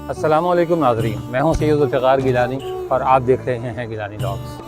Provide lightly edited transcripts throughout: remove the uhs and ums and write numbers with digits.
अस्सलामुअलैकुम नाज़रीन, मैं हूं सैयद ज़ुल्फ़िकार गिलानी और आप देख रहे हैं गिलानी व्लॉग्स।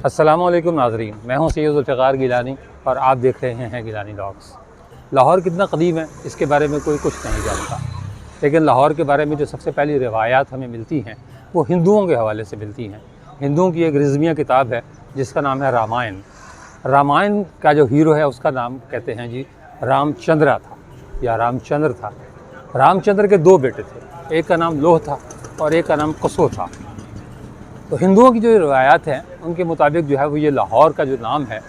अस्सलामुअलैकुम नाज़रीन, मैं हूं सैयद ज़ुल्फ़िकार गिलानी और आप देख रहे हैं गिलानी व्लॉग्स। लाहौर कितना कदीम है इसके बारे में कोई कुछ नहीं जानता, लेकिन लाहौर के बारे में जो सबसे पहली रिवायात हमें मिलती हैं वो हिंदुओं के हवाले से मिलती हैं। हिंदुओं की एक रिज़्मिया किताब है जिसका नाम है रामायण। रामायण का जो हीरो है उसका नाम कहते हैं जी रामचंद्रा था या रामचंद्र था। रामचंद्र के दो बेटे थे, एक का नाम लोह था और एक का नाम कसो था। तो हिंदुओं की जो रिवायात हैं उनके मुताबिक जो है वो ये लाहौर का जो नाम है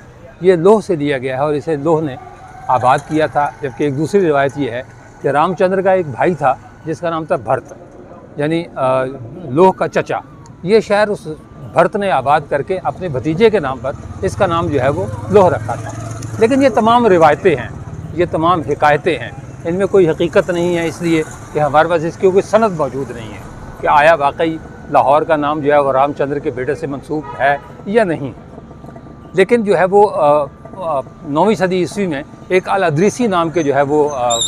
ये लोह से लिया गया है और इसे लोह ने आबाद किया था। जबकि एक दूसरी रिवायत ये है कि रामचंद्र का एक भाई था जिसका नाम था भरत, यानी लोह का चचा। ये शहर उस भरत ने आबाद करके अपने भतीजे के नाम पर इसका नाम जो है वो लोह रखा था। लेकिन ये तमाम रिवायतें हैं, ये तमाम हिकायतें हैं, इनमें कोई हकीकत नहीं है, इसलिए कि हमारे पास इसकी कोई सनद मौजूद नहीं है कि आया वाकई लाहौर का नाम जो है वो रामचंद्र के बेटे से मंसूब है या नहीं। लेकिन जो है वो 9वीं सदी ईस्वी में एक अल-अदरीसी नाम के जो है वो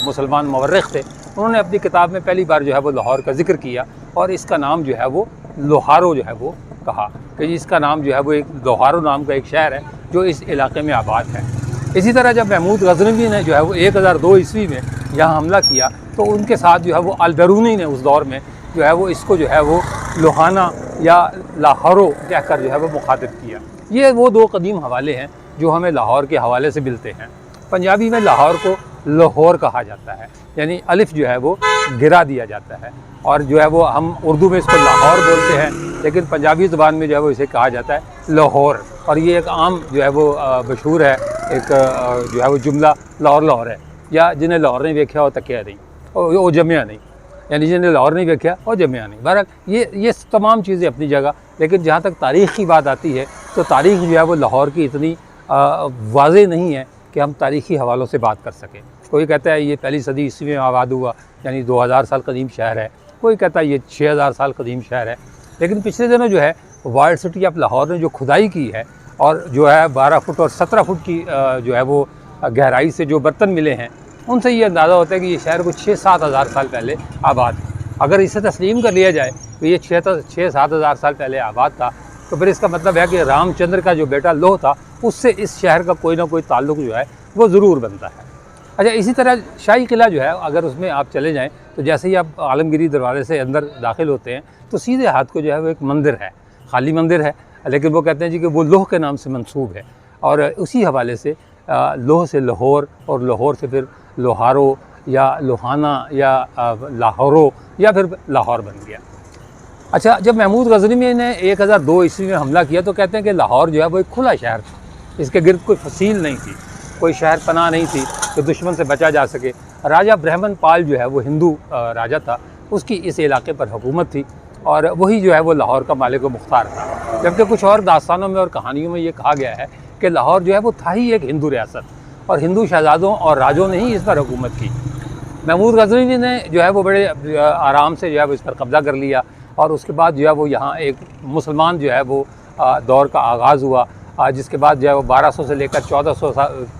मुसलमान मवर्रिख थे, उन्होंने अपनी किताब में पहली बार जो है वो लाहौर का जिक्र किया और इसका नाम जो है वो लोहारो जो है वो कहा कि इसका नाम जो है वो एक लोहारो नाम का एक शहर है जो इस इलाके में आबाद है। इसी तरह जब महमूद गज़नवी ने जो है वो 1002 ईस्वी में यहाँ हमला किया तो उनके साथ जो है वो अल-बिरूनी ने उस दौर में जो है वो इसको जो है वो लोहाना या लाहौरो कहकर जो है वो मुखातिब किया। ये वो दो कदीम हवाले हैं जो हमें लाहौर के हवाले से मिलते हैं। पंजाबी में लाहौर को लाहौर कहा जाता है, यानी अलिफ जो है वो गिरा दिया जाता है और जो है वो हम उर्दू में इसको लाहौर बोलते हैं, लेकिन पंजाबी ज़ुबान में जो है वो इसे कहा जाता है लाहौर। और ये एक आम जो है वो मशहूर है एक जो है वो जुमला लाहौर लाहौर है, या जिन्हें लाहौर नहीं देखा वो तकिया नहीं वो जमिया नहीं, यानी जिन्हें लाहौर नहीं देखा और जमिया नहीं। बहरहाल ये तमाम चीज़ें अपनी जगह, लेकिन जहाँ तक तारीख़ की बात आती है तो तारीख़ जो है वो लाहौर की इतनी वाज़ेह नहीं है कि हम तारीख़ी हवालों से बात कर सकें। कोई कहता है ये पहली सदी ईस्वी में आबाद हुआ, यानी 2000 साल कदीम शहर है। कोई कहता है ये 6000 साल कदीम शहर है। लेकिन पिछले दिनों जो है वर्ल्ड सिटी ऑफ लाहौर ने जो खुदाई की है और जो है 12 फुट और 17 फुट की जो है वो गहराई से जो बर्तन मिले हैं, उनसे ये अंदाज़ा होता है कि ये शहर को 6-7 हज़ार साल पहले आबाद है। अगर इसे तस्लीम कर लिया जाए तो ये 6-7 हज़ार साल पहले आबाद था, तो फिर इसका मतलब है कि रामचंद्र का जो बेटा लोह था उससे इस शहर का कोई ना कोई ताल्लुक़ जो है वो ज़रूर बनता है। अच्छा, इसी तरह शाही किला जो है अगर उसमें आप चले जाएँ तो जैसे ही आप आलमगीरी दरवाज़े से अंदर दाखिल होते हैं तो सीधे हाथ को जो है वो एक मंदिर है, खाली मंदिर है, लेकिन वो कहते हैं जी कि वो लोह के नाम से मंसूब है और उसी हवाले से लोह से लाहौर और लाहौर से फिर लोहारो या लोहाना या लाहौरो या फिर लाहौर बन गया। अच्छा, जब महमूद गज़नवी ने 1002 ईस्वी में हमला किया तो कहते हैं कि लाहौर जो है वो एक खुला शहर था, इसके गिर्द कोई फसील नहीं थी, कोई शहर पनाह नहीं थी कि दुश्मन से बचा जा सके। राजा ब्रह्मन पाल जो है वो हिंदू राजा था, उसकी इस इलाके पर हुकूमत थी और वही जो है वो लाहौर का मालिक व मुख्तार था। जबकि कुछ और दास्तानों में और कहानियों में ये कहा गया है कि लाहौर जो है वो था ही एक हिंदू रियासत और हिंदू शहजादों और राजों ने ही इस पर हुकूमत की। महमूद गज़नवी ने जो है वो बड़े आराम से जो है वो इस पर कब्ज़ा कर लिया और उसके बाद जो है वो यहाँ एक मुसलमान जो है वो दौर का आगाज़ हुआ, जिसके बाद जो है वो 1200 से लेकर 1400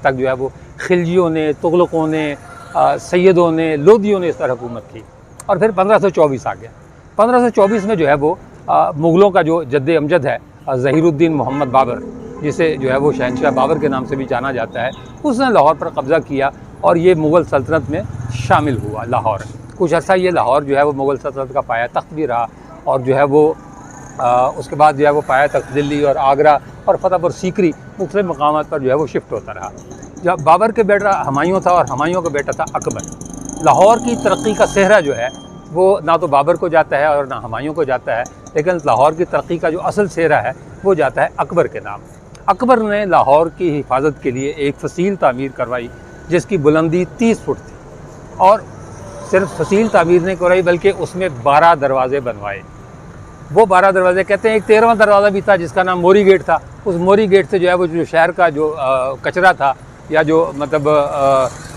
तक जो है वो खिलजियों ने, तुगलकों ने, सैयदों ने, लोदियों ने इस पर हुकूमत की और फिर 1524 आ गया। 1524 में जो है वो मुग़लों का जो जद्द अमजद है ज़हीरुद्दीन मोहम्मद बाबर, जिसे जो है वो शहंशाह बाबर के नाम से भी जाना जाता है, उसने लाहौर पर कब्ज़ा किया और ये मुग़ल सल्तनत में शामिल हुआ। लाहौर कुछ अर्सा ये लाहौर जो है वो मुग़ल सल्तनत का पाया तख्त भी रहा और जो है वो उसके बाद जो है वो पाया तख्त दिल्ली और आगरा और फतेहपुर सीकरी मुख्तलिफ़ मकामात पर जो है वो शिफ्ट होता रहा। जब बाबर के बेटा हुमायूं था और हुमायूं का बेटा था अकबर। लाहौर की तरक्की का सेहरा जो है वो ना तो बाबर को जाता है और ना हुमायूं को जाता है, लेकिन लाहौर की तरक्की का जो असल सेहरा है वो जाता है अकबर के नाम। अकबर ने लाहौर की हिफाजत के लिए एक फसील तामीर करवाई जिसकी बुलंदी 30 फुट थी, और सिर्फ फसील तामीर नहीं करवाई बल्कि उसमें 12 दरवाज़े बनवाए। वो 12 दरवाज़े कहते हैं, एक 13वां दरवाज़ा भी था जिसका नाम मोरी गेट था। उस मोरी गेट से जो है वो जो शहर का जो कचरा था या जो मतलब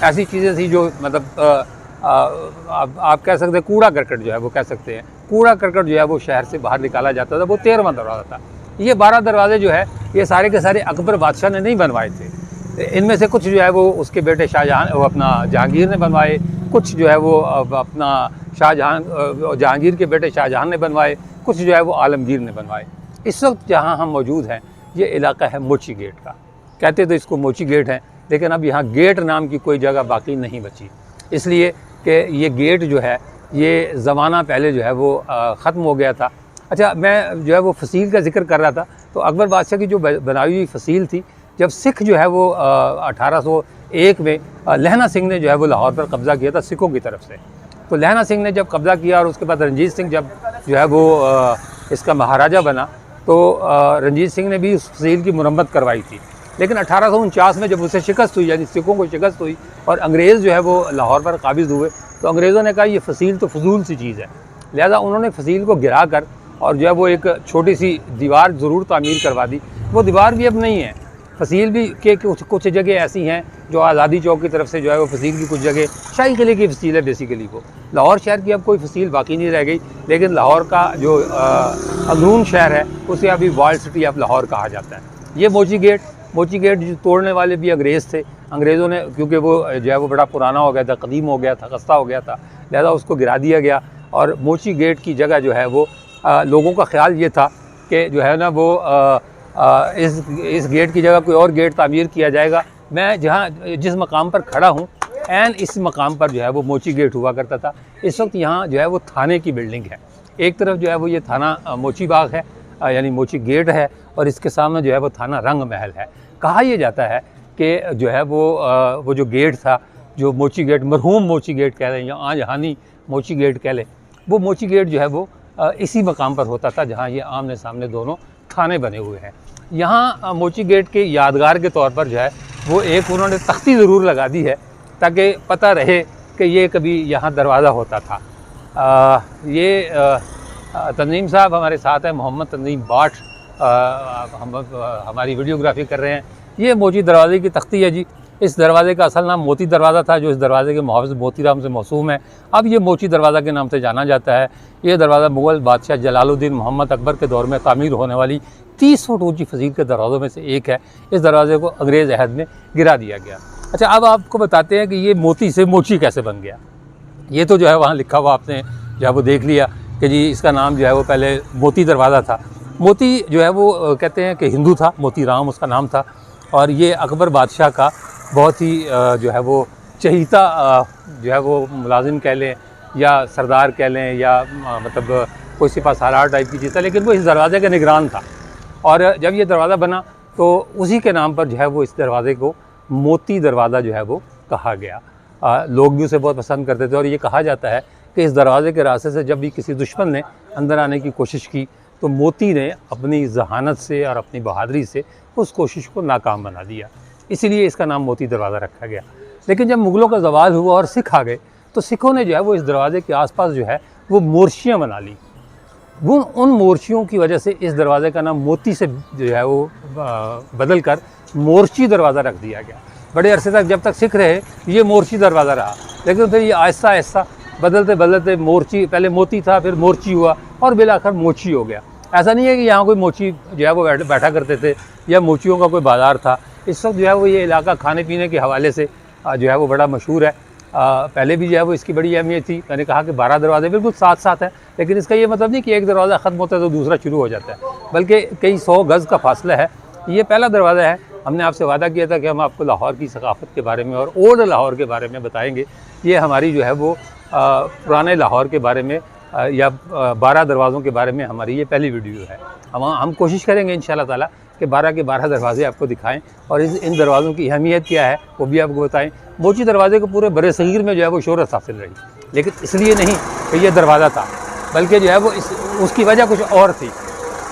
ऐसी चीज़ें थी जो मतलब आप कह सकते हैं कूड़ा करकट जो है वो कह सकते हैं, कूड़ा करकट जो है वो शहर से बाहर निकाला जाता था। वो 13वां दरवाज़ा था। ये 12 दरवाजे जो है ये सारे के सारे अकबर बादशाह ने नहीं बनवाए थे। इनमें से कुछ जो है वो उसके बेटे शाहजहां वो अपना जहांगीर ने बनवाए, कुछ जो है वो अपना जहांगीर के बेटे शाहजहां ने बनवाए, कुछ जो है वो आलमगीर ने बनवाए। इस वक्त जहाँ हम मौजूद हैं ये इलाका है मोची गेट का। कहते तो इसको मोची गेट है, लेकिन अब यहाँ गेट नाम की कोई जगह बाकी नहीं बची, इसलिए कि ये गेट जो है ये ज़माना पहले जो है वो ख़त्म हो गया था। अच्छा, मैं जो है वो फसील का जिक्र कर रहा था, तो अकबर बादशाह की जो बनाई हुई फसील थी, जब सिख जो है वो 1801 में लहना सिंह ने जो है वो लाहौर पर कब्ज़ा किया था सिखों की तरफ से। तो लहना सिंह ने जब कब्ज़ा किया और उसके बाद रंजीत सिंह जब जो है वो इसका महाराजा बना, तो रंजीत सिंह ने भी उस फसील की मुरम्मत करवाई थी। लेकिन 1849 में जब उसे शिकस्त हुई, यानी सिखों को शिकस्त हुई और अंग्रेज़ जो है वो लाहौर पर काबिज़ हुए, तो अंग्रेज़ों ने कहा ये फसील तो फजूल सी चीज़ है। लिहाजा उन्होंने फसील को गिरा कर और जो है वो एक छोटी सी दीवार ज़रूर तामीर करवा दी। वो दीवार भी अब नहीं है। फसील भी के कुछ जगह ऐसी हैं जो आज़ादी चौक की तरफ से जो है वो फसील की कुछ जगह शाही किले की फसील है बेसिकली वो। लाहौर शहर की अब कोई फसील बाकी नहीं रह गई, लेकिन लाहौर का जो अंदरून शहर है उसे अभी वर्ल्ड सिटी ऑफ लाहौर कहा जाता है। ये मोची गेट जो तोड़ने वाले भी अंग्रेज़ थे। अंग्रेज़ों ने, क्योंकि वो जो है वो बड़ा पुराना हो गया था, कदीम हो गया था, खस्ता हो गया था, लिहाजा उसको गिरा दिया गया और मोची गेट की जगह जो है वो लोगों का ख्याल ये था कि जो है ना वो इस गेट की जगह कोई और गेट तामीर किया जाएगा। मैं जिस मकाम पर खड़ा हूँ एन इस मकाम पर जो है वो मोची गेट हुआ करता था। इस वक्त यहाँ जो है वो थाने की बिल्डिंग है। एक तरफ जो है वो ये थाना मोची बाग है, यानी मोची गेट है, और इसके सामने जो है वो थाना रंग महल है। कहा यह जाता है कि जो है वो जो गेट था, जो मोची गेट, मरहूम मोची गेट कह लें या आज हानी मोची गेट कह लें, वो मोची गेट जो है वो इसी मकाम पर होता था जहाँ ये आमने सामने दोनों थाने बने हुए हैं। यहाँ मोची गेट के यादगार के तौर पर जो है वो एक उन्होंने तख्ती ज़रूर लगा दी है ताकि पता रहे कि ये कभी यहाँ दरवाज़ा होता था। तंजीम साहब हमारे साथ हैं, मोहम्मद तंजीम बाट, हमारी वीडियोग्राफी कर रहे हैं। ये मोची दरवाज़े की तख्ती है जी। इस दरवाज़े का असल नाम मोती दरवाज़ा था, जो इस दरवाज़े के मुहाफ़िज़ मोतीराम से मौसूम है। अब ये मोची दरवाज़ा के नाम से जाना जाता है। ये दरवाज़ा मुग़ल बादशाह जलालुद्दीन मोहम्मद अकबर के दौर में तामीर होने वाली 30 फुट ऊँची फसील के दरवाज़ों में से एक है। इस दरवाज़े को अंग्रेज़ अहद में गिरा दिया गया। अच्छा, अब आपको बताते हैं कि ये मोती से मोची कैसे बन गया। ये तो जो है वहाँ लिखा हुआ आपने जो है वो देख लिया कि जी इसका नाम जो है वो पहले मोती दरवाज़ा था। मोती जो है वो कहते हैं कि हिंदू था, मोती राम उसका नाम था, और ये अकबर बादशाह का बहुत ही जो है वो चहीता जो है वो मुलाजिम कह लें या सरदार कह लें या मतलब कोई सिपा सालार टाइप की चीज़ था, लेकिन वो इस दरवाज़े का निगरान था। और जब ये दरवाज़ा बना तो उसी के नाम पर जो है वो इस दरवाज़े को मोती दरवाज़ा जो है वो कहा गया। लोग भी उसे बहुत पसंद करते थे और ये कहा जाता है कि इस दरवाज़े के रास्ते से जब भी किसी दुश्मन ने अंदर आने की कोशिश की तो मोती ने अपनी जहानत से और अपनी बहादुरी से उस कोशिश को नाकाम बना दिया, इसीलिए इसका नाम मोती दरवाज़ा रखा गया। लेकिन जब मुग़लों का ज़वाल हुआ और सिख आ गए तो सिखों ने जो है वो इस दरवाज़े के आसपास जो है वो मोर्शियाँ बना ली। वो उन मोर्शियों की वजह से इस दरवाज़े का नाम मोती से जो है वो बदल कर मोर्ची दरवाज़ा रख दिया गया। बड़े अरसे तक जब तक सिख रहे ये मोर्ची दरवाज़ा रहा, लेकिन फिर ये आहिस्ता आहिस्ता बदलते बदलते मोर्ची, पहले मोती था फिर मोर्ची हुआ और बिलाखिर मोची हो गया। ऐसा नहीं है कि यहाँ कोई मोची जो है वो बैठा करते थे या मोचियों का कोई बाज़ार था। इस वक्त जो है वो ये इलाका खाने पीने के हवाले से जो है वो बड़ा मशहूर है। पहले भी जो है वो इसकी बड़ी अहमियत थी। मैंने कहा कि 12 दरवाजे बिल्कुल साथ साथ हैं, लेकिन इसका ये मतलब नहीं कि एक दरवाज़ा ख़त्म होता है तो दूसरा शुरू हो जाता है, बल्कि कई 100 गज़ का फासला है। ये पहला दरवाज़ा है। हमने आपसे वादा किया था कि हम आपको लाहौर की सकाफ़त के बारे में और ओल्ड लाहौर के बारे में बताएँगे। ये हमारी जो है वो पुराने लाहौर के बारे में या 12 दरवाज़ों के बारे में हमारी ये पहली वीडियो है। हम कोशिश करेंगे इंशाअल्लाह ताला कि 12 के 12 दरवाज़े आपको दिखाएं और इन दरवाज़ों की अहमियत क्या है वो भी आपको बताएं। मोची दरवाज़े को पूरे बड़े सग़ीर में जो है वो शोहरत हासिल रही, लेकिन इसलिए नहीं कि ये दरवाज़ा था, बल्कि जो है वो उसकी वजह कुछ और थी।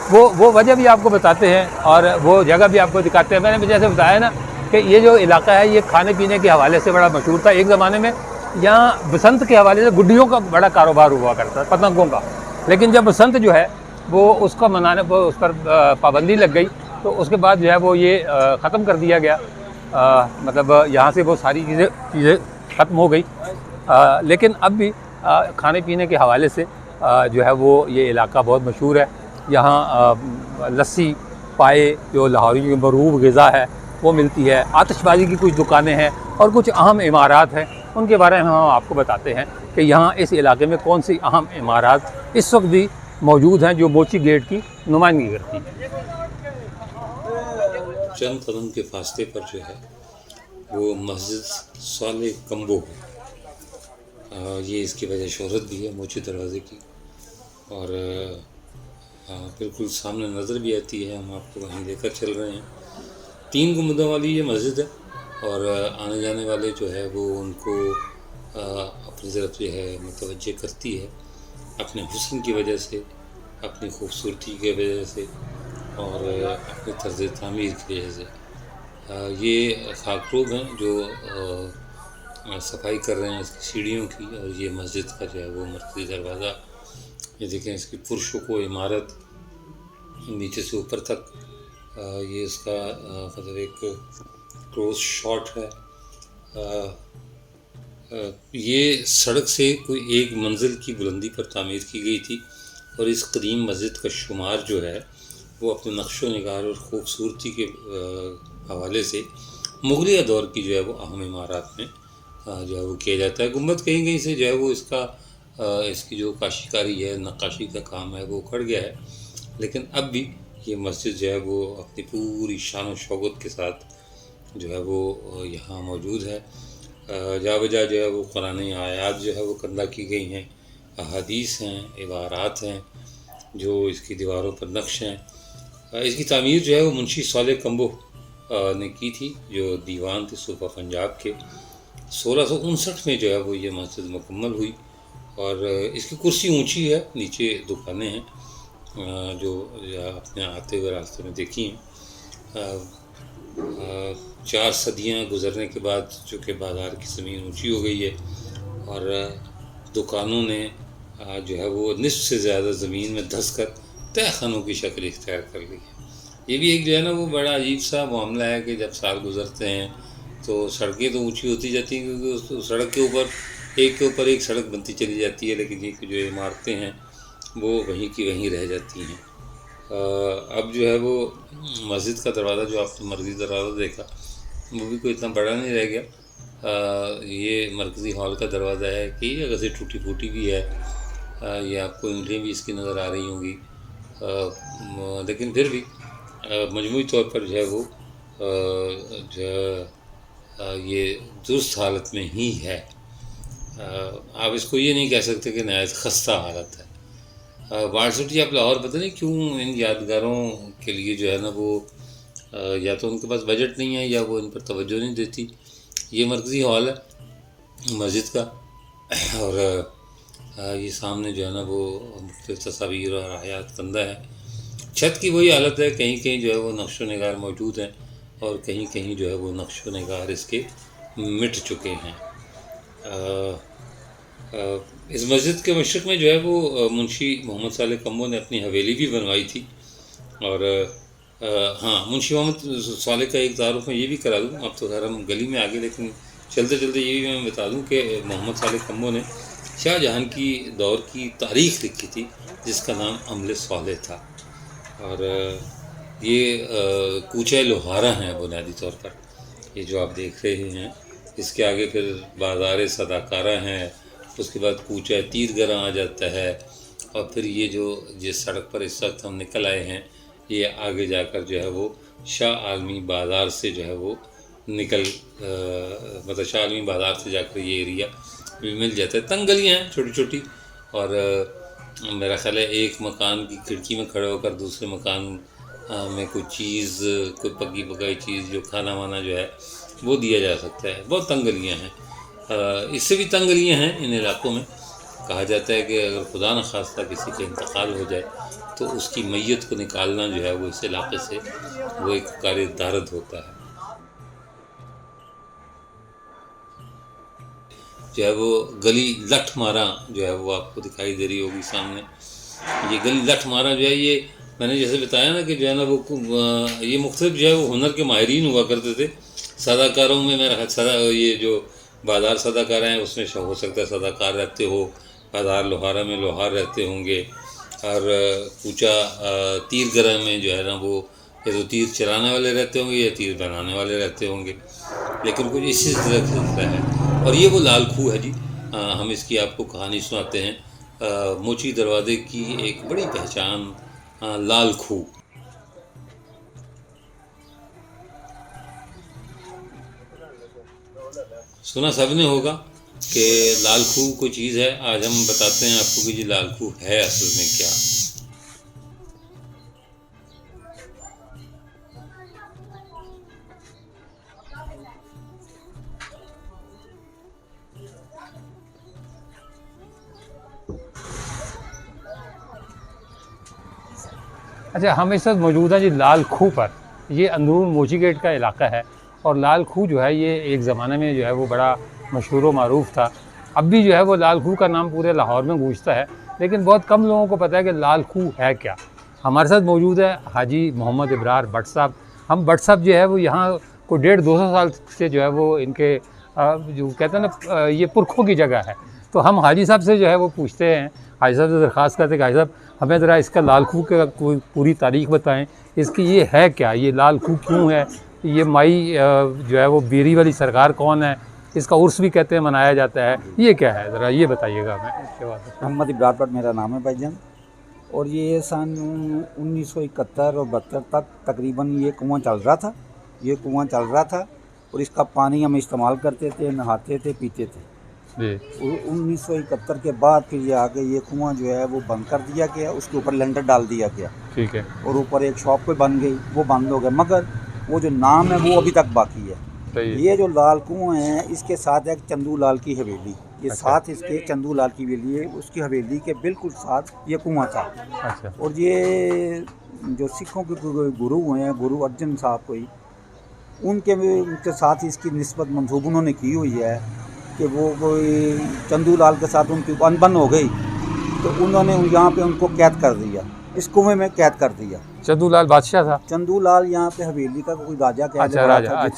वो वजह भी आपको बताते हैं और वो जगह भी आपको दिखाते हैं। मैंने जैसे बताया ना कि ये जो इलाका है ये खाने पीने के हवाले से बड़ा मशहूर था। एक ज़माने में यहाँ बसंत के हवाले से गुड्डियों का बड़ा कारोबार हुआ करता था, पतंगों का। लेकिन जब बसंत जो है वो उसका मनाने उस पर पाबंदी लग गई तो उसके बाद जो है वो ये ख़त्म कर दिया गया। मतलब यहाँ से वो सारी चीज़ें ख़त्म हो गई। लेकिन अब भी खाने पीने के हवाले से जो है वो ये इलाका बहुत मशहूर है। यहाँ लस्सी पाए जो लाहौरी की मरूब ग़िज़ा है वो मिलती है। आतिशबाज़ी की कुछ दुकानें हैं और कुछ अहम इमारात हैं, उनके बारे में हम आपको बताते हैं कि यहाँ इस इलाके में कौन सी अहम इमारात इस वक्त भी मौजूद हैं जो मोची गेट की नुमाइंदगी करती हैं। चंद कदम के फासले पर जो है वो मस्जिद साले कम्बो है। ये इसकी वजह शोहरत भी है मोची दरवाज़े की, और बिल्कुल सामने नज़र भी आती है। हम आपको वहीं लेकर चल रहे हैं। 3 गुंबदों वाली ये मस्जिद है और आने जाने वाले जो है वो उनको अपनी तरफ जो है मुतवज्जे करती है, अपने हुस्न की वजह से, अपनी खूबसूरती की वजह से और अपने तर्ज़ तामीर की वजह से। ये खाकरोब हैं जो सफाई कर रहे हैं इसकी सीढ़ियों की। और ये मस्जिद का जो है वो मरकज़ी दरवाज़ा, ये देखें इसकी पुरशुको इमारत नीचे से ऊपर तक। ये इसका मतलब एक क्लोज शॉट है। ये सड़क से कोई 1 मंजिल की बुलंदी पर तामीर की गई थी और इस कदीम मस्जिद का शुमार जो है वो अपने नक्शो निगार और ख़ूबसूरती के हवाले से मुग़लिया दौर की जो है वो अहम इमारत में जो है वो किया जाता है। गुंबद कहीं कहीं से जो है वो इसकी जो काशीकारी है, नक्काशी का काम है वो उखड़ गया है, लेकिन अब भी ये मस्जिद जो है वो अपनी पूरी शान और शौकत के साथ जो है वो यहाँ मौजूद है। जा बजा जो है वो कुरान आयात जो है वो कंधा की गई हैं, अहादीस हैं, इबारात हैं जो इसकी दीवारों पर नक्श हैं। इसकी तामीर जो है वो मुंशी साले कम्बो ने की थी, जो दीवान थे सूबा पंजाब के। 1659 में जो है वो ये मस्जिद मुकम्मल हुई और इसकी कुर्सी ऊंची है, नीचे दुकानें हैं जो आपने आते हुए रास्ते में देखी हैं। 4 सदियाँ गुज़रने के बाद चूँकि बाज़ार की ज़मीन ऊंची हो गई है और दुकानों ने जो है वो निस्फ़ से ज़्यादा ज़मीन में धंस कर तहखानों की शक्ल इख्तियार कर ली है। ये भी एक जो है ना वो बड़ा अजीब सा मामला है कि जब साल गुज़रते हैं तो सड़कें तो ऊंची होती जाती हैं, क्योंकि उस सड़क के ऊपर एक सड़क बनती चली जाती है, लेकिन ये जो इमारतें हैं वो वहीं की वहीं रह जाती हैं। अब जो है वो मस्जिद का दरवाज़ा जो आपने मरकज़ी दरवाज़ा देखा वो भी कोई इतना बड़ा नहीं रह गया। ये मरकज़ी हॉल का दरवाज़ा है कि जगह से टूटी फूटी भी है। ये आपको ईंटें भी इसकी नज़र आ रही होंगी, लेकिन फिर भी मजमूई तौर पर जो है वो ये दुरुस्त हालत में ही है। आप इसको ये नहीं कह सकते कि नहायत खस्ता हालत है। वार्ड सिटी आप लाहौर पता नहीं क्यों इन यादगारों के लिए जो है ना वो या तो उनके पास बजट नहीं है या वो इन पर तवज्जो नहीं देती। ये मरकज़ी हॉल है मस्जिद का और ये सामने जो है ना वो मुख्तलिफ़ तस्वीर और हयात कंधा है। छत की वही हालत है, कहीं कहीं जो है वो नक्शो निगार मौजूद हैं और कहीं कहीं जो है वो नक्शो निगार इसके मिट चुके हैं। इस मस्जिद के मशरक़ में जो है वो मुंशी मोहम्मद साले कम्बो ने अपनी हवेली भी बनवाई थी। और हाँ, मुंशी मोहम्मद साले का एक तारुफ मैं ये भी करा दूँ। अब तो खैर हम गली में आ गए, लेकिन चलते चलते ये भी मैं बता दूँ कि मोहम्मद साले कम्बो ने शाहजहां की दौर की तारीख़ लिखी थी जिसका नाम अमले साले था। और ये कूचे लोहारा हैं बुनियादी तौर पर। ये जो आप देख रहे हैं इसके आगे फिर बाज़ार सदाकारा हैं, उसके बाद कूचा तीरगरा आ जाता है, और फिर ये जो जिस सड़क पर इस वक्त हम निकल आए हैं ये आगे जाकर जो है वो शाह आलमी बाज़ार से जो है वो निकल मतलब शाह आलमी बाज़ार से जाकर ये एरिया भी मिल जाता है। तंग गलियाँ हैं छोटी छोटी, और मेरा ख्याल है एक मकान की खिड़की में खड़े होकर दूसरे मकान में कोई चीज़, कोई पकी पकाई चीज़, जो खाना वाना जो है वो दिया जा सकता है। बहुत तंग गलियाँ हैं। इससे भी तंग गलियाँ हैं इन इलाक़ों में। कहा जाता है कि अगर खुदा न खास्ता किसी का इंतकाल हो जाए तो उसकी मैयत को निकालना जो है वो इस इलाक़े से वो एक कार दारद होता है। जो है वो गली लठमारा जो है वो आपको दिखाई दे रही होगी सामने। ये गली लठमारा जो है, ये मैंने जैसे बताया ना कि जो है ना वो ये मुख्तलिफ जो है वो हुनर के माहिरीन हुआ करते थे। सदाकारों में मेरा सदा ये जो बाज़ार सदाकारा हैं उसमें हो सकता है सदाकार रहते हो, बाज़ार लोहारा में लोहार रहते होंगे, और कूचा तीरगरा में जो है ना वो या तो तीर चलाने वाले रहते होंगे या तीर बनाने वाले रहते होंगे, लेकिन कुछ इसी तरह से चलता है। और ये वो लाल खूह है जी। हम इसकी आपको कहानी सुनाते हैं। मोची दरवाज़े की एक बड़ी पहचान लाल खूह। सुना सबने होगा कि लाल खूह कोई चीज़ है। आज हम बताते हैं आपको कि जी लाल खूह है असल में क्या। अच्छा, हम इस वक्त मौजूद हैं जी लाल खूह पर। ये अंदरून मोची गेट का इलाका है, और लाल खूह जो है ये एक ज़माने में जो है वो बड़ा मशहूर व मारूफ़ था। अब भी जो है वो लाल खूह का नाम पूरे लाहौर में गूंजता है, लेकिन बहुत कम लोगों को पता है कि लाल खूह है क्या। हमारे साथ मौजूद है हाजी मोहम्मद इब्रार भट्ट साहब। हम भट्ट साहब जो है वो यहाँ को 150-200 साल से जो है वो इनके जो कहते हैं ना ये पुरखों की जगह है। तो हम हाजी साहब से जो है वो पूछते हैं, हाजी साहब से दरख्वास्त करते हैं कि हाजी साहब हमें ज़रा इसका लाल खूह का कोई पूरी तारीख़ बताएं, इसकी ये है क्या, ये लाल खूह क्यों है, ये माई जो है वो बेरी वाली सरकार कौन है, इसका उर्स भी कहते हैं मनाया जाता है, ये क्या है, ज़रा ये बताइएगा हमें। मोहम्मद इब्रार भट्ट मेरा नाम है भाईजान। और ये सन 1971 और 72 तक तकरीबन ये कुआं चल रहा था, और इसका पानी हम इस्तेमाल करते थे, नहाते थे, पीते थे। 1971 के बाद फिर ये आगे ये कुआं जो है वो बंद कर दिया गया, उसके ऊपर लेंटर डाल दिया गया। ठीक है। और ऊपर एक शॉप पे बन गई, वो बंद हो गया, मगर वो जो नाम है वो अभी तक बाकी है। ये जो लाल कुआं है इसके साथ एक चंदू लाल की हवेली, ये साथ इसके चंदू लाल की हवेली है, उसकी हवेली के बिल्कुल साथ ये कुआं था। अच्छा। और ये जो सिखों के गुरु हुए हैं, गुरु अर्जन साहब कोई, उनके साथ इसकी निस्बत मंसूब उन्होंने की हुई है कि वो कोई चंदू लाल के साथ उनकी अनबन हो गई, तो उन्होंने यहाँ पे उनको कैद कर दिया, इस कुएं में कैद कर दिया। चंदू लाल बादशाह था। चंदू लाल यहाँ पे हवेली का कोई राजा कैद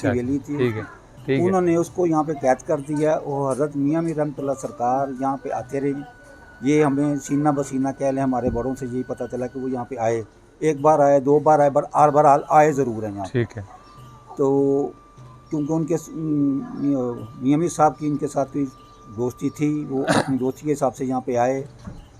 हवेली थी। ठीक है। उन्होंने उसको यहाँ पे कैद कर दिया, और हज़रत मियाँ मीर रहमतुल्लाह सरकार यहाँ पे आते रहे। ये हमें सीना बसीना कह लें, हमारे बड़ों से यही पता चला कि वो यहाँ पे आए, एक बार आए, 2 बार आए, आर बार आए ज़रूर हैं यहाँ। ठीक है। तो क्योंकि उनके मियाँ मीर साहब की इनके साथ कोई दोस्ती थी, वो अपनी दोस्ती के हिसाब से यहाँ पे आए।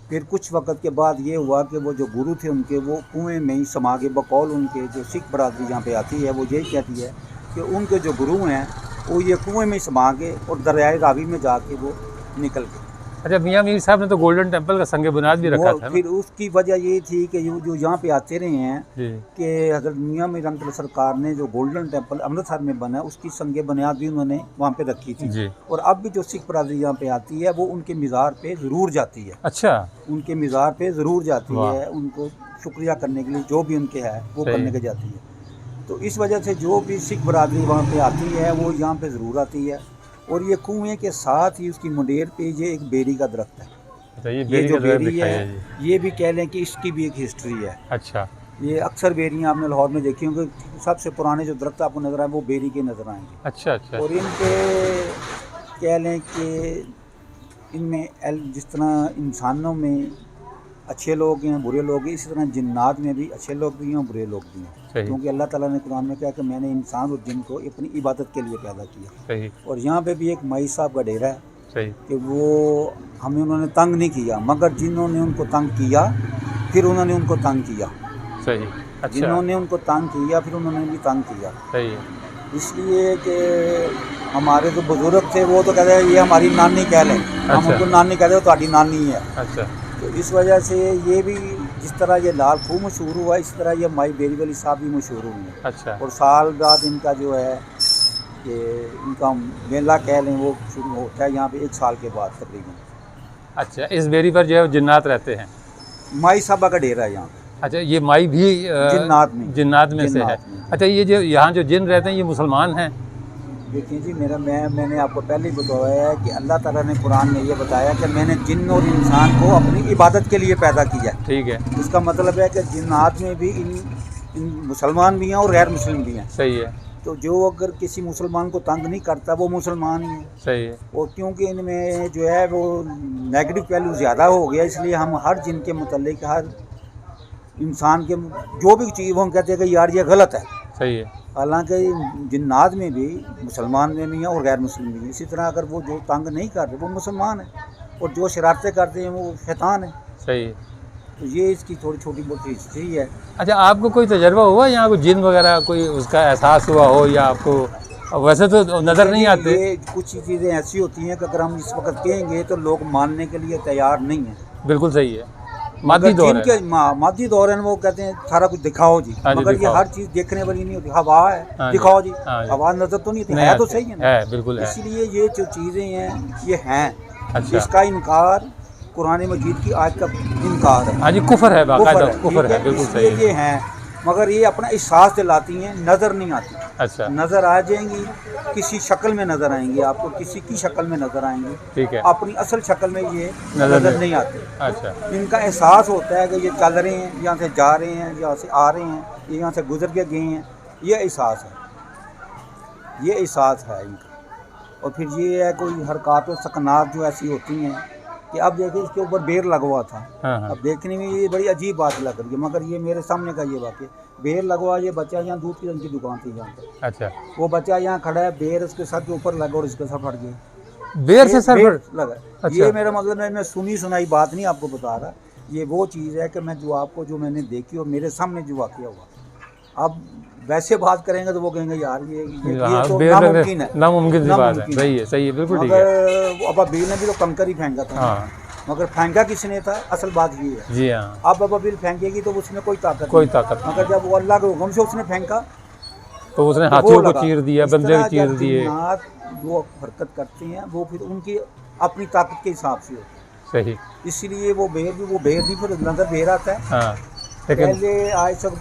फिर कुछ वक्त के बाद ये हुआ कि वो जो गुरु थे उनके वो कुएं में ही समा गए। बकौल उनके जो सिख बरादरी यहाँ पे आती है वो यही कहती है कि उनके जो गुरु हैं वो ये कुएं में ही समा गए और दरियाए रावी में जाके वो निकल गए। अच्छा, मियाँ मीर साहब ने तो गोल्डन टेम्पल का संग बुनियाद भी रखा था। फिर उसकी वजह ये थी कि जो यहाँ पे आते रहे हैं कि हज़रत मियाँ मीर रहमतुल्लाह सरकार ने जो गोल्डन टेम्पल अमृतसर में बना, उसकी संग बुनियाद भी उन्होंने वहाँ पे रखी थी। और अब भी जो सिख बरादरी यहाँ पे आती है वो उनके मज़ार पे ज़रूर जाती है। अच्छा, उनके मज़ार पे ज़रूर जाती है, उनको शुक्रिया करने के लिए जो भी उनके है वो करने के जाती है। तो इस वजह से जो भी सिख बरादरी वहाँ पे आती है वो यहाँ पे ज़रूर आती है। और ये कुएं के साथ ही उसकी मुंडेर पे ये एक बेरी का दरख्त है। अच्छा, ये जो बेरी है ये भी कह लें कि इसकी भी एक हिस्ट्री है। अच्छा, ये अक्सर बेरियाँ आपने लाहौर में देखी होंगी, सबसे पुराने जो दरख्त आपको नज़र आए वो बेरी के नज़र आएंगे। अच्छा अच्छा। और इनके कह लें कि इनमें जिस तरह इंसानों में अच्छे लोग हैं, बुरे लोग हैं, इसी तरह जिन्नात में भी अच्छे लोग भी हैं और बुरे लोग भी हैं। सही क्योंकि अल्लाह ताला ने कुरान में कहा कि मैंने इंसान और जिन को अपनी इबादत के लिए पैदा किया। सही और यहाँ पे भी एक मई साहब का डेरा है सही कि वो हमें उन्होंने तंग नहीं किया, मगर जिन्होंने उनको तंग किया फिर उन्होंने उनको तंग किया। सही। अच्छा जिन्होंने उनको तंग किया फिर उन्होंने भी तंग किया। सही है। इसलिए कि हमारे जो बुजुर्ग थे वो तो कहते हैं ये हमारी नानी कह लें, हम अच्छा। उनको नानी कहते हैं, तुम्हारी नानी है। अच्छा तो इस वजह से ये भी जिस तरह ये लाल खूह मशहूर हुआ, इस तरह ये माई बेरी वली साहब भी मशहूर हुई हैं। अच्छा और साल बाद इनका जो है कि इनका मेला कह लें वो शुरू होता है यहाँ पे 1 साल के बाद तकरीबन। अच्छा। इस बेरी पर जो है जिन्नात रहते हैं। माई साहबा का डेरा है यहाँ पे, अच्छा ये माई भी जिन्नात में जिन्नात में से है। जिन्नात में। अच्छा ये जो यहाँ जो जिन रहते हैं ये मुसलमान हैं? देखिए जी, मैंने आपको पहले ही बताया है कि अल्लाह ताला ने कुरान में ये बताया कि मैंने जिन और इंसान को अपनी इबादत के लिए पैदा किया। ठीक है। इसका मतलब है कि जिन्नात में भी इन मुसलमान भी हैं और गैर मुस्लिम भी हैं। सही है। तो जो अगर किसी मुसलमान को तंग नहीं करता वो मुसलमान ही है। सही है। और क्योंकि इनमें जो है वो नेगेटिव वैल्यू ज़्यादा हो गया, इसलिए हम हर जिन के मुतल्लिक हर इंसान के जो भी चीज़ वो हम कहते हैं कि यार ये गलत है। सही है। हालांकि जिन्नात में भी मुसलमान में भी हैं और गैर मुस्लिम भी हैं। इसी तरह अगर वो जो तंग नहीं कर रहे वो मुसलमान है, और जो शरारतें करते हैं वो शैतान है। सही है। तो ये इसकी थोड़ी छोटी मोटी हिस्ट्री है। अच्छा आपको कोई तजर्बा हुआ यहाँ कोई जिन वगैरह कोई उसका एहसास हुआ हो, या आपको वैसे तो नज़र नहीं आते? ये कुछ चीज़ें ऐसी होती हैं कि अगर हम इस वक्त कहेंगे तो लोग मानने के लिए तैयार नहीं हैं। बिल्कुल सही है। मादी दौर है। जिनके मादी दौर है वो कहते हैं सारा कुछ दिखाओ जी, हाँ जी, मगर दिखाओ। ये हर चीज़ देखने वाली नहीं होती। हवा है, हाँ जी, दिखाओ जी, हाँ जी। हवा नजर तो नहीं नहीं है तो आते। सही है ना। है बिल्कुल है। इसलिए ये जो चीज़ें हैं ये हैं। अच्छा। इसका इनकार कुरान मजीद की आज का इनकार है। हाँ जी कुफर है, बाकायदा कुफर ठीक है, बिल्कुल सही इसलिए है। ये हैं, मगर ये अपना एहसास दिलाती हैं, नज़र नहीं आती। अच्छा नज़र आ जाएंगी, किसी शक्ल में नज़र आएंगी, आपको किसी की शक्ल में नज़र आएंगी। ठीक है। अपनी असल शक्ल में ये नज़र नहीं आती। अच्छा इनका एहसास होता है कि ये चल रहे हैं, यहाँ से जा रहे हैं, यहाँ से आ रहे हैं, ये यहाँ से गुजर के गए हैं, ये एहसास है, ये एहसास है इनका। और फिर ये है कोई हरकत और सकनात जो ऐसी होती हैं कि अब देखिए इसके ऊपर बेर लगवा था। हाँ हाँ। अब देखने में ये बड़ी अजीब बात लग रही है, मगर ये मेरे सामने का ये वाक़या, बेर लगवा, ये बच्चा यहाँ दूध की उनकी दुकान थी यहाँ पर, अच्छा वो बच्चा यहाँ खड़ा है, बेर उसके सर के ऊपर लगा और इसके सर फट गया। बेर से सर बेर पर लगा। अच्छा। ये मेरा मतलब है, मैं सुनी सुनाई बात नहीं आपको बता रहा, ये वो चीज़ है कि मैं जो आपको जो मैंने देखी और मेरे सामने जो वाक़या हुआ। अब वैसे बात करेंगे तो वो कहेंगे यार ये हाँ, तो बेर नामुमकिन है, नामुमकिन सी बात है। नामुमकिन सही है, सही है, बिल्कुल ठीक है। मगर अब अबील ने भी तो कंकर ही फेंका था। हाँ मगर फेंका किसने था, असल बात ये है। जी हाँ। अब अबील फेंकेगी तो उसमें कोई ताकत कोई नहीं। ताकत मगर जब वो अल्लाह के हुक्म से उसने फेंका तो उसने तो हाथियों वो को लगा। चीर दिया, इस बंदे तरह को चीर जब दिए। जिन्नात जो हरकत करते हैं वो फिर उनकी अपनी ताकत के हिसाब से होती सही। है। इसलिए वो बेर नहीं, फिर नजर बेर आता है। हाँ लेकिन पहले आज सब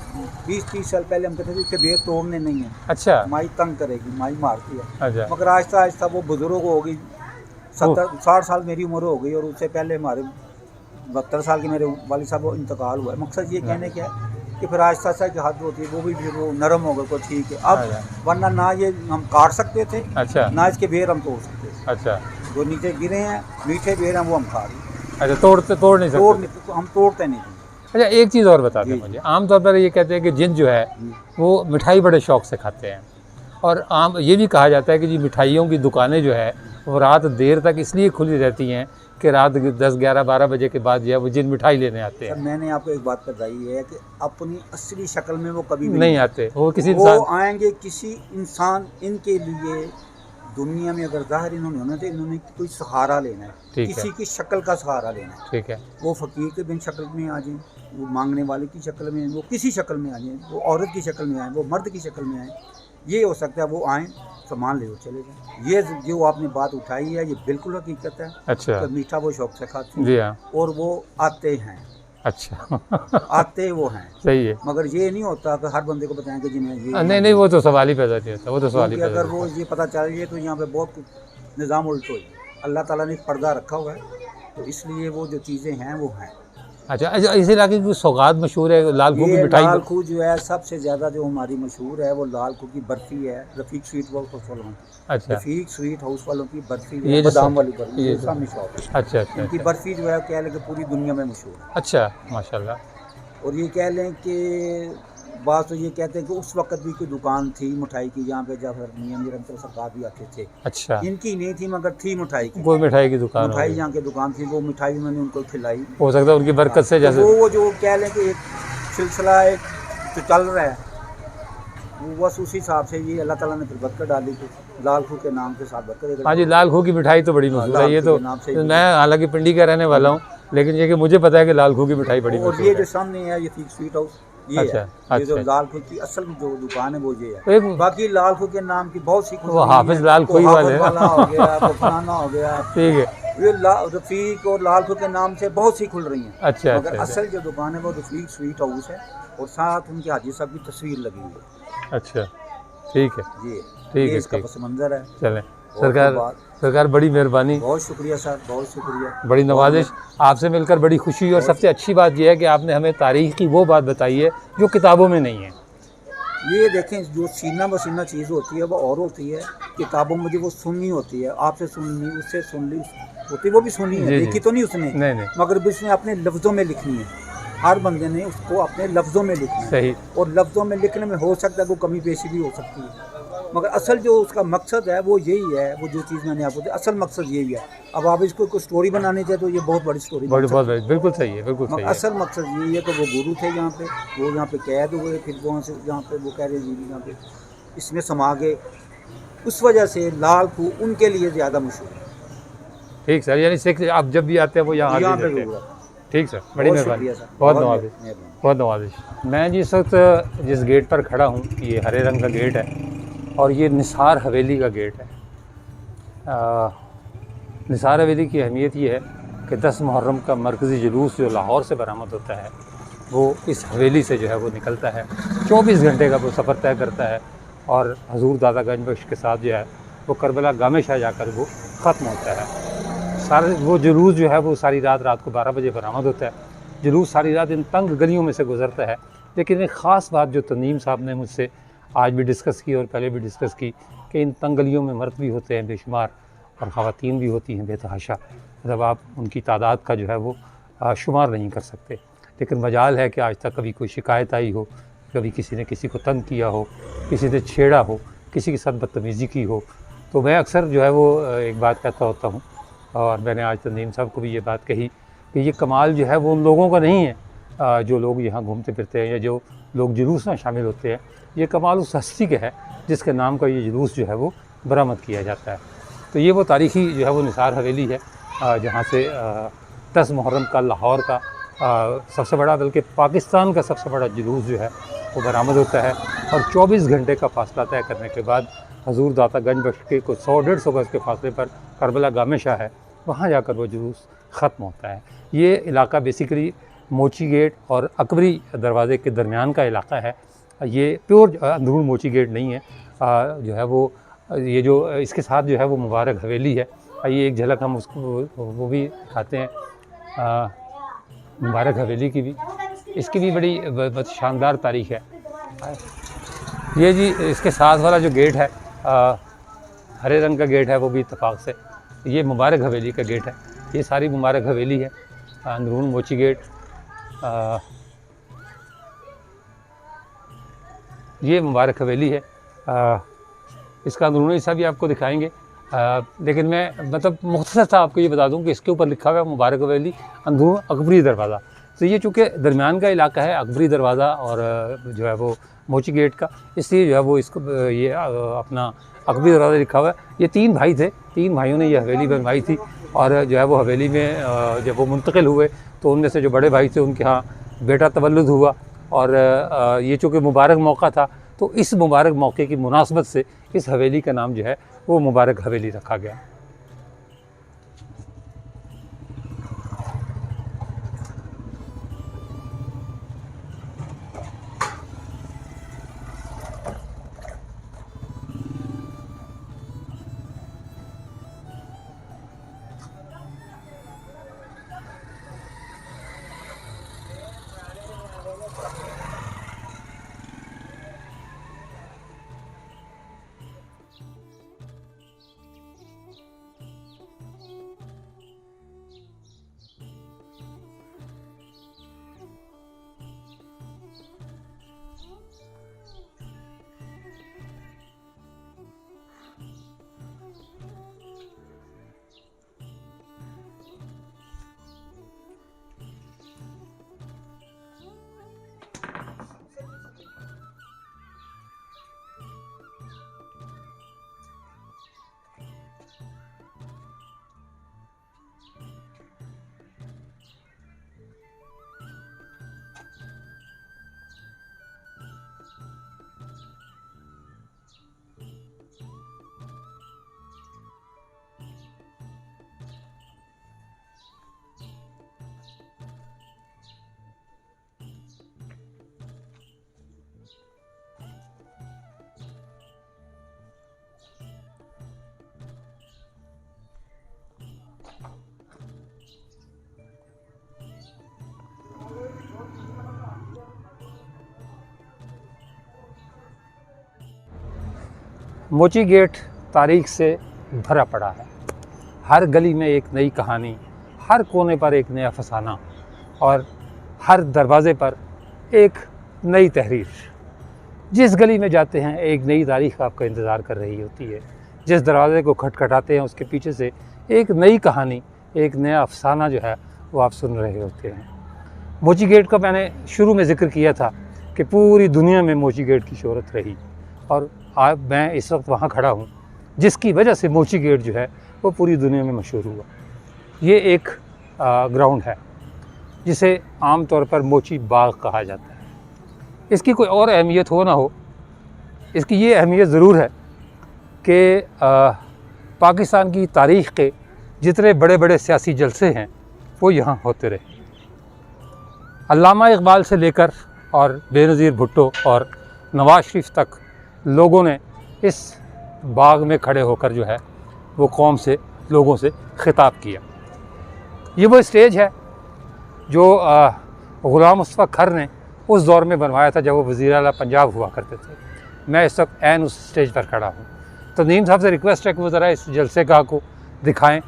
20-30 साल पहले हम कहते थे कि बेर तोड़ने नहीं है, अच्छा माई तंग करेगी, माई मारती है। अच्छा मगर आहिस्ता आहिस्ता वो बुजुर्ग हो गई, 70-60 साल मेरी उम्र हो गई, और उससे पहले हमारे 72 साल के मेरे वालिद साहब को इंतकाल हुआ है। मकसद ये कहने क्या है कि फिर आहिस्ता आहिस्ता की हद होती है, वो भी फिर वो नरम हो गए को ठीक है। अब वरना ना ये हम काट सकते थे, अच्छा ना इसके बेर हम तोड़ सकते थे। अच्छा जो नीचे गिरे हैं मीठे बेर हैं वो हम खा रहे हैं, अच्छा तोड़ नहीं सकते। हम तोड़ते नहीं थे। अच्छा एक चीज़ और बता दें जी। मुझे, आमतौर पर ये कहते हैं कि जिन जो है वो मिठाई बड़े शौक से खाते हैं, और आम ये भी कहा जाता है कि जी मिठाइयों की दुकानें जो है वो रात देर तक इसलिए खुली रहती हैं कि रात 10, 11, 12 बजे के बाद जो है वो जिन मिठाई लेने आते सर हैं। मैंने आपको एक बात बताई है कि अपनी असली शक्ल में वो कभी भी नहीं आते, वो किसी वो इंसान आएंगे किसी इंसान, इनके लिए दुनिया में अगर ज़ाहिर इन्होंने होना तो इन्होंने कोई सहारा लेना है, ठीक है। किसी की शक्ल का सहारा लेना है। ठीक है। वो फ़कीर के बिन शक्ल में आ जाएं, वो मांगने वाले की शक्ल में, वो किसी शक्ल में आ जाएं, वो औरत की शक्ल में आए, वो मर्द की शक्ल में आए, ये हो सकता है वो आएँ सामान ले वो चले जाएँ। ये जो आपने बात उठाई है ये बिल्कुल हकीकत है अच्छा कि मीठा वो शौक से खाते जी हैं हाँ। और वो आते हैं, अच्छा आते वो हैं। सही है। मगर ये नहीं होता कि हर बंदे को बताएं कि जी मैं ये नहीं वो तो सवाल ही पैदा नहीं होता, वो तो सवाल ही क्योंकि पैदा अगर वो ये पता चल जाए तो यहाँ पे बहुत कुछ निज़ाम उल्ट हो जाए। अल्लाह ताला ने पर्दा रखा हुआ है, तो इसलिए वो जो चीज़ें हैं वो हैं। अच्छा अच्छा, इस इलाके की सौगात मशहूर है, लाल खू की ये मिठाई। लाल खू जो है सबसे ज़्यादा जो हमारी मशहूर है वो लाल खू की बर्फ़ी है, रफ़ीक स्वीट हाउस वालों की। अच्छा, रफ़ीक स्वीट हाउस वालों की बर्फ़ी जो ये है जो बादाम वाली बर्फ़ी, ये ये जो सामने शॉप है। अच्छा अच्छा इनकी अच्छा बर्फ़ी जो है कह लें कि पूरी दुनिया में मशहूर है। अच्छा, माशाल्लाह। और ये कह लें कि बात तो ये कहते हैं कि उस वक़्त भी कोई दुकान थी मिठाई की जहाँ पे जब मियाँ निरंतर सरकार भी आते थे। अच्छा, इनकी नहीं थी मगर थी मिठाई की। कोई मिठाई की दुकान मिठाई होगी, जहाँ की दुकान थी वो मिठाई उन्होंने उनको खिलाई। हो सकता है उनकी हाँ, बरकत से, तो जैसे वो जो कह लें कि एक सिलसिला एक जो चल रहा है, वो बस उसी हिसाब से ये अल्लाह ताला ने फिर बरकत डाली थी। लाल खू के नाम के साथ बरकत हाँ जी, डाली। लाल खू की मिठाई तो बड़ी हाँ, मशहूर है। लाल ये खू तो के नाम से ही मैं हालांकि पिंडी का रहने वाला हूँ, लेकिन ये कि मुझे पता है कि लाल खू की मिठाई बड़ी और ये मशहूर जो है। सामने है ये रफ़ीक स्वीट हाउस, ये अच्छा है। ये जो अच्छा, लाल खू की असल जो दुकान है वो ये तो है। एक बाकी लाल खू के नाम की बहुत सी खुल वो रही हाफिज हैं। लाल वो खोई वाले हाफिज हैं वाला हो गया, वो ना। फलाना हो गया। ठीक है, ये रफ़ीक और लाल खू के नाम से बहुत सी खुल रही हैं। अच्छा मगर अच्छा अच्छा असल जो दुकान है वो रफ़ीक स्वीट हाउस है और साथ उनके हाजी साहब की तस्वीर लगी हुई है। अच्छा, ठीक है ठीक ये है इसका ठीक, पस मंज़र है। चलें। और तो सरकार बात सरकार बड़ी मेहरबानी, बहुत शुक्रिया सर, बहुत शुक्रिया। बड़ी बहुत नवाजिश, आपसे मिलकर बड़ी खुशी हुई। और बहुत सबसे अच्छी बात यह है कि आपने हमें तारीख़ की वो बात बताई है जो किताबों में नहीं है। ये देखें जो सीना बसीना चीज़ होती है वो और होती है। किताबों में जो वो सुननी होती है, आपसे सुननी, उससे सुन ली होती, वो भी सुनी है, जी जी, देखी तो नहीं उसने, नहीं नहीं, मगर भी उसने अपने लफ्ज़ों में लिखनी है। हर बंदे ने उसको अपने लफ्ज़ों में लिखना है। सही, और लफ्ज़ों में लिखने में हो सकता है वो कमी पेशी भी हो सकती है, मगर असल जो उसका मकसद है वो यही है। वो जो चीज़ मैंने आपको दी, असल मकसद यही है। अब आप इसको कोई स्टोरी बनानी चाहे तो ये बहुत बड़ी स्टोरी बन बड़ी बहुत सकती है, बड़ी, बिल्कुल सही है, बिल्कुल मगर सही है। असल मकसद यही है कि वो गुरु थे यहाँ पे, वो यहाँ पे कैद हुए, फिर वहाँ से यहाँ पे वो कह रहे जी यहाँ पे इसमें समा गए। उस वजह से लाल खू उनके लिए ज़्यादा मशहूर है। ठीक सर, यानी सिख आप जब भी आते हैं वो यहाँ यहाँ हाजिर पे रहते हैं। जरूर है। ठीक सर, बड़ी बहुत मेहरबानी, शुक्रिया सर, बहुत बहुत नवाजिश, मेहरबानी। बहुत नवाजिश। मैं जिस वक्त जिस गेट पर खड़ा हूँ, ये हरे रंग का गेट है और ये निसार हवेली का गेट है। निसार हवेली की अहमियत ये है कि 10 मुहर्रम का मरकज़ी जुलूस जो लाहौर से बरामद होता है वो इस हवेली से जो है वो निकलता है। 24 घंटे का वो सफ़र तय करता है और हजूर दादा गंज बख्श के साथ जो है वो करबला गामे शाह जाकर वो ख़त्म होता है। सारे वो जुलूस जो है वो सारी रात को 12 बजे बरामद होता है। जुलूस सारी रात इन तंग गलियों में से गुज़रता है। लेकिन एक ख़ास बात जो तनीम साहब ने मुझसे आज भी डिस्कस की और पहले भी डिस्कस की कि इन तंग गलियों में मर्द भी होते हैं बेशुमार और ख़वातीन भी होती हैं बेतहाशा। मतलब आप उनकी तादाद का जो है वो शुमार नहीं कर सकते। लेकिन मजाल है कि आज तक कभी कोई शिकायत आई हो, कभी किसी ने किसी को तंग किया हो, किसी ने छेड़ा हो, किसी के साथ बदतमीज़ी की हो, तो मैं अक्सर जो है वो एक बात कहता होता हूँ और मैंने आज तंजीम साहब को भी ये बात कही कि ये कमाल जो है वो उन लोगों का नहीं है जो लोग यहाँ घूमते फिरते हैं या जो लोग जुलूस में शामिल होते हैं। ये कमाल उस हस्ती के है जिसके नाम का ये जुलूस जो है वो बरामद किया जाता है। तो ये वो तारीख़ी जो है वो निसार हवेली है जहाँ से 10 मुहर्रम का लाहौर का सबसे बड़ा, बल्कि पाकिस्तान का सबसे बड़ा जुलूस जो है वो बरामद होता है और 24 घंटे का फासला तय करने के बाद हजूर दाता गंज बख्श के कुछ 100-150 गज़ के फासले पर करबला गामे शाह है, वहाँ जाकर वो जुलूस ख़त्म होता है। ये इलाका बेसिकली मोची गेट और अकबरी दरवाज़े के दरमियान का इलाका है। ये प्योर अंदरून मोची गेट नहीं है, जो है वो ये जो इसके साथ जो है वो मुबारक हवेली है। आइए एक झलक हम उसको वो भी दिखाते हैं, मुबारक हवेली की भी, इसकी भी बड़ी बहुत शानदार तारीख़ है। ये जी इसके साथ वाला जो गेट है हरे रंग का गेट है, वो भी इत्तेफाक से ये मुबारक हवेली का गेट है। ये सारी मुबारक हवेली है, अंदरून मोची गेट, ये मुबारक हवेली है। इसका अंदरूनी हिस्सा भी आपको दिखाएंगे, लेकिन मैं मतलब मुख्तसर सा आपको ये बता दूं कि इसके ऊपर लिखा हुआ है मुबारक हवेली अंदरून अकबरी दरवाज़ा। तो ये चूँकि दरमियान का इलाका है अकबरी दरवाज़ा और जो है वो मोची गेट का, इसलिए जो है वो इसको ये अपना अकबरी दरवाज़ा लिखा हुआ है। ये 3 भाई थे, 3 भाइयों ने ये हवेली बनवाई थी और जो है वो हवेली में जब वो मुंतकिल हुए तो उनमें से जो बड़े भाई थे उनके यहाँ बेटा तवल्लुद हुआ और ये चूँकि मुबारक मौका था तो इस मुबारक मौके की मुनासबत से इस हवेली का नाम जो है वो मुबारक हवेली रखा गया। मोची गेट तारीख से भरा पड़ा है। हर गली में एक नई कहानी, हर कोने पर एक नया फसाना और हर दरवाज़े पर एक नई तहरीर। जिस गली में जाते हैं एक नई तारीख आपका इंतज़ार कर रही होती है। जिस दरवाज़े को खटखटाते हैं उसके पीछे से एक नई कहानी, एक नया अफसाना जो है वो आप सुन रहे होते हैं। मोची गेट का मैंने शुरू में ज़िक्र किया था कि पूरी दुनिया में मोची गेट की शोहरत रही और आज मैं इस वक्त वहाँ खड़ा हूँ जिसकी वजह से मोची गेट जो है वो पूरी दुनिया में मशहूर हुआ। ये एक ग्राउंड है जिसे आम तौर पर मोची बाग कहा जाता है। इसकी कोई और अहमियत हो ना हो, इसकी ये अहमियत ज़रूर है कि पाकिस्तान की तारीख़ के जितने बड़े बड़े सियासी जलसे हैं वो यहाँ होते रहे। अल्लामा इकबाल से लेकर और बेनज़ीर भुट्टो और नवाज़ शरीफ तक लोगों ने इस बाग में खड़े होकर जो है वो कौम से, लोगों से ख़िताब किया। ये वो स्टेज है जो ग़ुलाम मुस्तफ़ा खर ने उस दौर में बनवाया था जब वो वज़ीर आला पंजाब हुआ करते थे। मैं इस वक्त ऐन उस स्टेज पर खड़ा हूँ। तो नईम साहब से रिक्वेस्ट है कि वो ज़रा इस जलसे गाह को दिखाएं।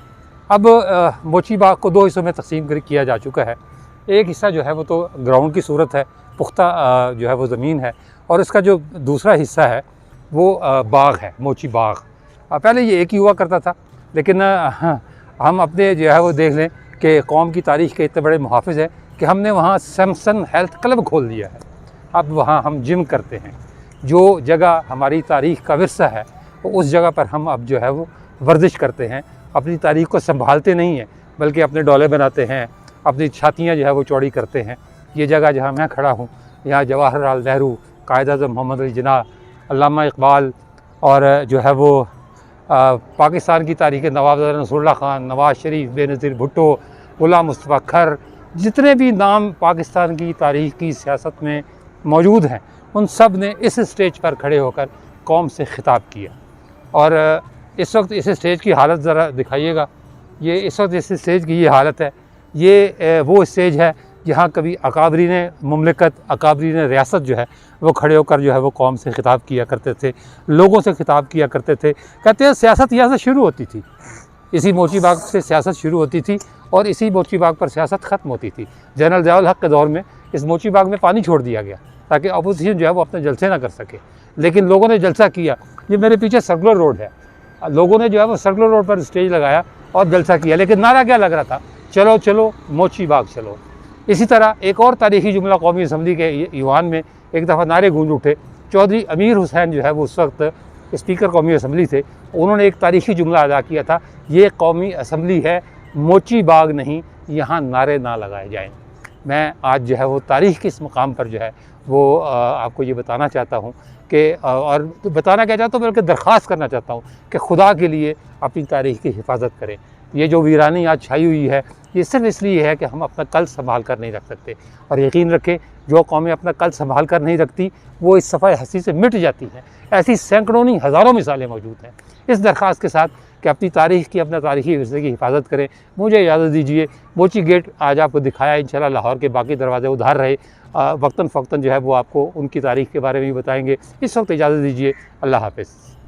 अब मोची बाग को दो हिस्सों में तकसीम किया जा चुका है। एक हिस्सा जो है वो तो ग्राउंड की सूरत है, पुख्ता जो है वो ज़मीन है, और इसका जो दूसरा हिस्सा है वो बाग है, मोची बाग। पहले ये एक ही हुआ करता था, लेकिन हम अपने जो है वो देख लें कि कौम की तारीख़ के इतने बड़े मुहाफ़िज़ हैं कि हमने वहाँ सैमसन हेल्थ क्लब खोल दिया है। अब वहाँ हम जिम करते हैं। जो जगह हमारी तारीख़ का विरसा है उस जगह पर हम अब जो है वो वर्जिश करते हैं। अपनी तारीख़ को संभालते नहीं हैं बल्कि अपने डोले बनाते हैं, अपनी छातियाँ जो है वो चौड़ी करते हैं। ये जगह जहाँ मैं खड़ा हूँ, यहाँ जवाहरलाल नेहरू, कायद-ए-आज़म मोहम्मद अली जिन्ना, अल्लामा इकबाल और जो है वो पाकिस्तान की तारीख़ नवाब नसरुल्लाह ख़ान, नवाज़ शरीफ, बेनज़ीर भुट्टो, ग़ुलाम मुस्तफ़ा खर, जितने भी नाम पाकिस्तान की तारीख़ की सियासत में मौजूद हैं, उन सब ने इस स्टेज पर खड़े होकर कौम से ख़िताब किया। और इस वक्त इस स्टेज की हालत ज़रा दिखाइएगा। ये इस वक्त इस स्टेज की ये हालत है। ये वो स्टेज है जहाँ कभी अकाबरीन मुमलिकत, अकाबरीन रियासत जो है वो खड़े होकर जो है वो कौम से ख़िताब किया करते थे, लोगों से ख़िताब किया करते थे। कहते हैं सियासत यहाँ से शुरू होती थी, इसी मोची बाग से सियासत शुरू होती थी और इसी मोची बाग पर सियासत ख़त्म होती थी। जनरल ज़िया उल हक़ के दौर में इस मोची बाग में पानी छोड़ दिया गया ताकि अपोजिशन जो है वो अपने जलसे ना कर सके, लेकिन लोगों ने जलसा किया। ये मेरे पीछे सर्कुलर रोड है, लोगों ने जो है वो सर्कुलर रोड पर स्टेज लगाया और जलसा किया, लेकिन नारा क्या लग रहा था? चलो चलो मोची बाग चलो। इसी तरह एक और तारीख़ी जुमला कौमी असम्बली के ईवान में एक दफ़ा नारे गूंज उठे। चौधरी अमीर हुसैन जो है वो उस वक्त स्पीकर कौमी असम्बली थे, उन्होंने एक तारीख़ी जुमला अदा किया था, ये कौमी असम्बली है, मोची बाग नहीं, यहाँ नारे ना लगाए जाएँ। मैं आज जो है वो तारीख़ के इस मकाम पर जो है वो आपको ये बताना चाहता हूँ कि और बताना क्या चाहता हूँ बल्कि दरख्वास्त करना चाहता हूँ कि खुदा के लिए अपनी तारीख़ की हिफाजत करें। ये जो वीरानी आज छाई हुई है ये सिर्फ इसलिए है कि हम अपना कल संभाल कर नहीं रख सकते, और यकीन रखें जो कौमें अपना कल संभाल कर नहीं रखती वो इस सफ़ाए हस्ती से मिट जाती हैं। ऐसी सैकड़ों नहीं हज़ारों मिसालें मौजूद हैं। इस दरख्वास्त के साथ कि अपनी तारीख़ की, अपना तारीख़ी विरसे की हिफाजत करें। मुझे इजाज़त दीजिए। मोची गेट आज आपको दिखाया, इंशाल्लाह लाहौर के बाकी दरवाज़े उधार रहे, वक्तन फ़क्तन जो है वो आपको उनकी तारीख़ के बारे में भी बताएँगे। इस वक्त इजाज़त दीजिए। अल्लाह हाफ़िज़।